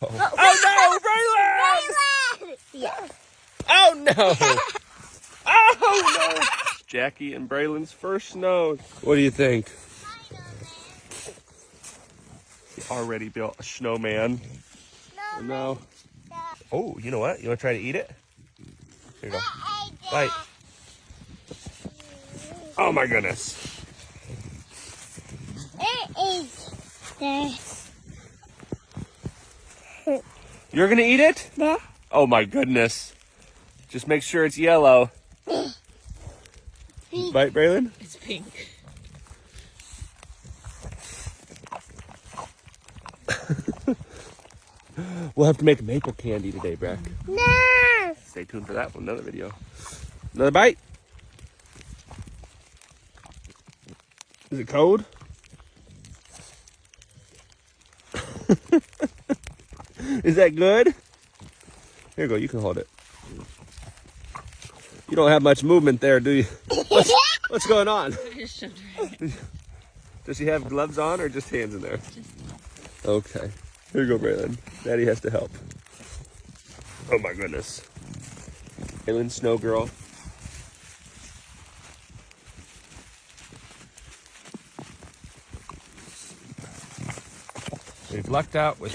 Oh no, Braelyn! Yeah. Oh no! Oh no! Jackie and Braelyn's first snow. What do you think? He already built a snowman. No. Oh, you know what? You want to try to eat it? Here you go. Bite. Oh my goodness. You're gonna eat it? Yeah. Oh my goodness. Just make sure it's yellow. Bite, Braelyn? It's pink. We'll have to make maple candy today, Brack. No. Stay tuned for that one, another video. Another bite? Is it cold? Is that good? Here you go, you can hold it. You don't have much movement there, do you? What's going on? Does she have gloves on or just hands in there? Okay. Here you go, Braelyn. Daddy has to help. Oh my goodness. Braelyn, snow girl. We've lucked out with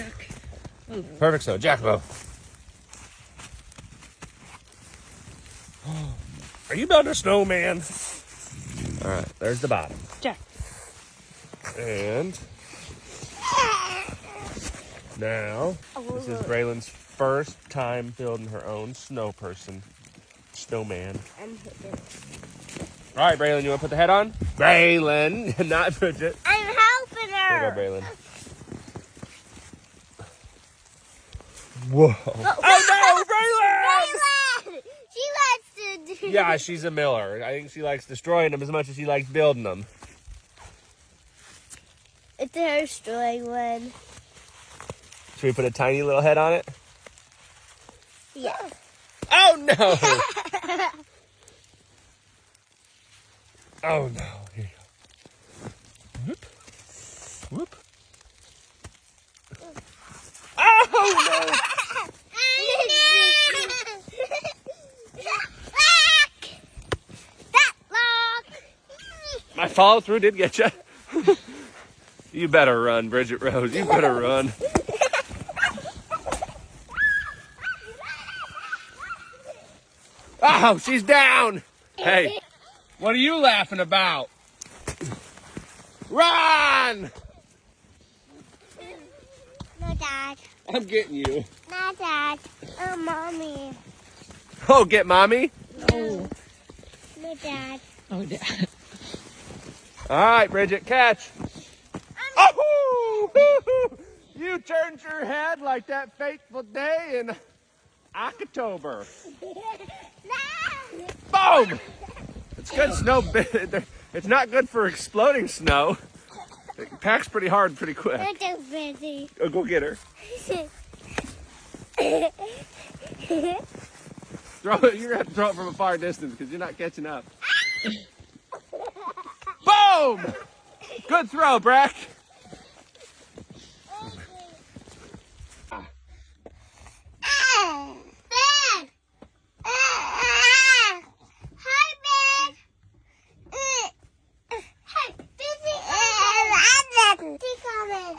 perfect snow. Jack, go. Are you building a snowman? All right, there's the bottom. Jack. And now, this is Braelyn's first time building her own snowman. All right, Braelyn, you want to put the head on? Braelyn, not Bridget. I'm helping her. Here you go, Braelyn. Whoa. Oh no, Braelyn! She likes to do. Yeah, she's a miller. I think she likes destroying them as much as she likes building them. It's her destroying one. Should we put a tiny little head on it? Yeah. Oh no! Oh no. Here you go. Whoop. Whoop. Oh no! My follow through did get you. You better run, Bridget Rose. You better run. Oh, she's down. Hey, what are you laughing about? Run! No, Dad. I'm getting you. No, Dad. Oh, Mommy. Oh, get mommy? No. No, Dad. Oh, Dad. All right, Bridget, catch. Oh, you turned your head like that fateful day in October. No. Boom! It's good snow. It's not good for exploding snow. It packs pretty hard pretty quick. I'm too busy. Oh, go get her. Throw it. You're gonna have to throw it from a far distance because you're not catching up. Boom! Good throw, Brack. Ben! Hi, Ben! Hey, busy! She's coming.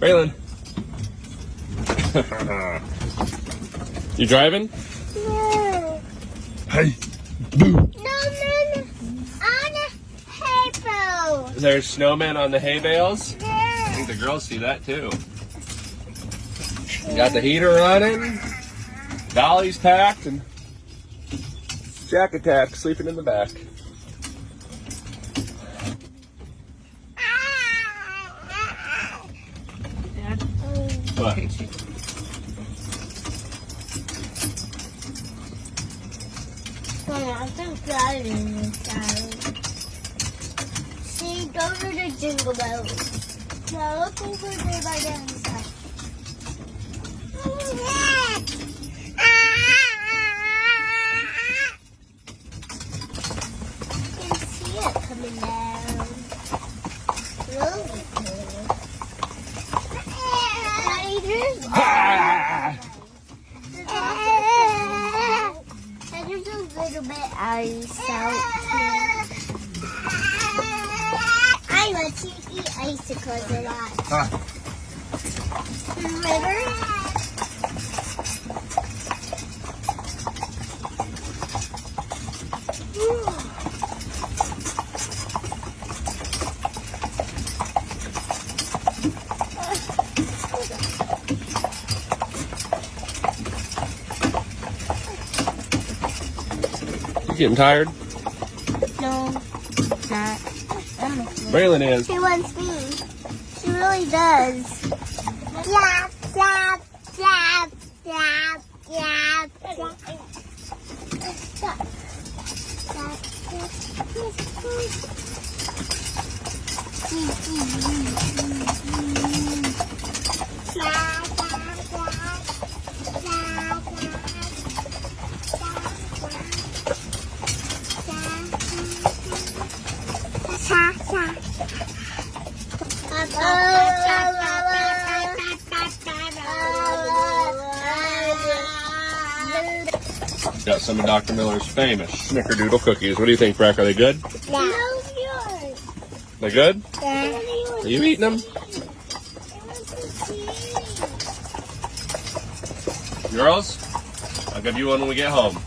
Braelyn. You driving? No. Hey. Boo. No. On a paper. There's snowmen on the hay bales. I Yeah. think the girls see that too. You got the heater running. Dolly's packed and Jack attack sleeping in the back. Dad. What? Okay, I'm so driving this time. jingle bells. Now look over there by the other side. You can see it coming down. Really cool. Daddy, there's there's a little bit ice out here. I let you eat icicles a lot. Remember? You getting tired? No, not. Braelyn is. She wants me. She really does. Yap, yap, yap, yap, yap, yap. Got some of Dr. Miller's famous snickerdoodle cookies. What do you think, Breck? Are they good? Yeah. They good? Yeah. Are you eating them? Girls, I'll give you one when we get home.